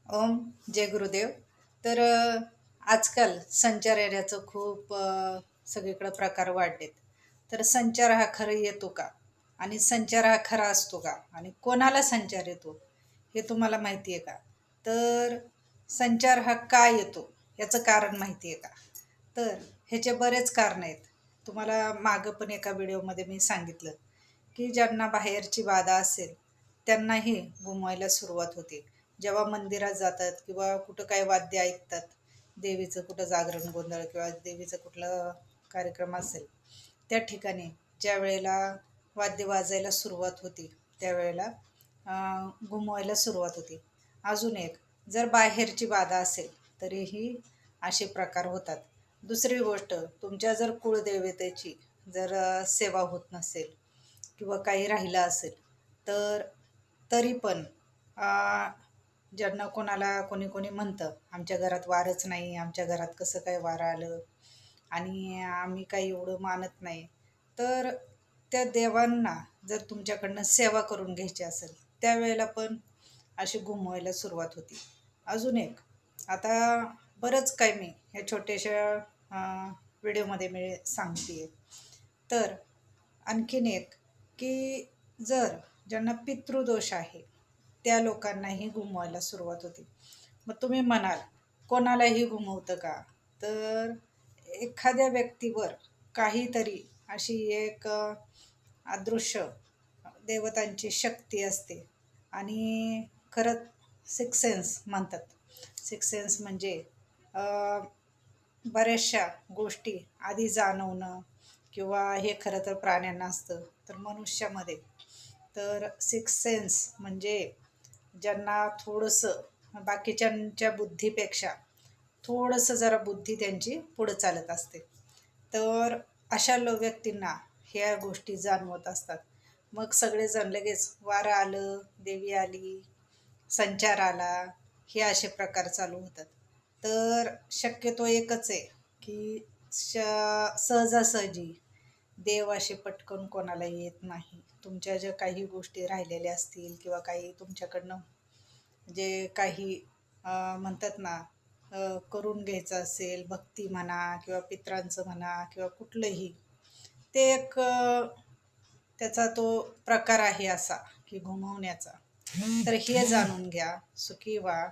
ओम जय गुरुदेव. तर आजकाल संचार येण्याचं खूप सगळीकडे प्रकार वाढलेत. तर संचार हा खरं येतो का? आणि संचार हा खरा असतो का? आणि कोणाला संचार येतो हे तुम्हाला माहिती आहे का? तर संचार हा का येतो याचं कारण माहिती आहे का? तर ह्याचे बरेच कारण आहेत. तुम्हाला मागं पण एका व्हिडिओमध्ये मी सांगितलं की ज्यांना बाहेरची बाधा असेल त्यांनाही गुमवायला सुरुवात होते. जेव्हा मंदिरात जातात किंवा कुठं काय वाद्य ऐकतात, देवीचं कुठं जागरण गोंधळ किंवा देवीचं कुठलं कार्यक्रम असेल, त्या ठिकाणी ज्या वेळेला वाद्य वाजायला सुरुवात होती त्यावेळेला गुमवायला सुरुवात होती. अजून एक, जर बाहेरची बाधा असेल तरीही असे प्रकार होतात. दुसरी गोष्ट, तुमच्या जर कुळदेवतेची जर सेवा होत नसेल किंवा काही राहिलं असेल तर तरी पण ज्यांना कोणाला कोणी कोणी म्हणतं आमच्या घरात वारच नाही, आमच्या घरात कसं काय वारं आलं आणि आम्ही काही एवढं मानत नाही. तर त्या देवांना जर तुमच्याकडनं सेवा करून घ्यायची असेल त्यावेळेला पण अशी गुमवायला सुरुवात होती. अजून एक, आता बरंच काय मी ह्या छोट्याशा व्हिडिओमध्ये मी सांगते. तर आणखीन एक, की जर ज्यांना पितृदोष आहे त्या लोकांनाही गुमवायला सुरुवात होती. मग तुम्ही म्हणाल कोणालाही गुमवतं का? तर एखाद्या व्यक्तीवर काहीतरी अशी एक अदृश्य देवतांची शक्ती असते. आणि खरंच सिक्स सेन्स म्हणतात. सिक्स सेन्स म्हणजे अं, बऱ्याचशा गोष्टी आधी जाणवणं किंवा हे खरं तर प्राण्यांना असतं, तर मनुष्यामध्ये तर सिक्स सेन्स म्हणजे ज्यांना थोडंसं बाकीच्यांच्या बुद्धीपेक्षा थोडंसं जरा बुद्धी त्यांची पुढं चालत असते. तर अशा व्यक्तींना ह्या गोष्टी जाणवत असतात. मग सगळेजण लगेच वारं आलं, देवी आली, संचार आला, हे असे प्रकार चालू होतात. तर शक्यतो एकच आहे की सहजासहजी देव असे पटकन कोणाला येत नाही. तुमच्या ज्या काही गोष्टी राहिलेल्या असतील किंवा काही तुमच्याकडनं जे काही म्हणतात ना, करून घ्यायचं असेल, भक्ती म्हणा किंवा पित्रांचं म्हणा किंवा कुठलंही, ते एक त्याचा तो प्रकार आहे असा की घुमवण्याचा. तर हे जाणून घ्या. सुखी व्हा.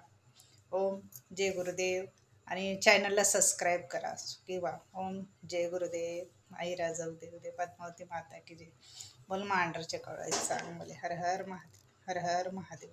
ओम जय गुरुदेव. आणि चॅनलला सबस्क्राईब करा. सुखी व्हा. ओम जय गुरुदेव. आई राजाऊ देव दे, पद्मावती माता की जय. बोल मांडरचे कळायचं चांगले. हर हर महादेव, हर हर महादेव.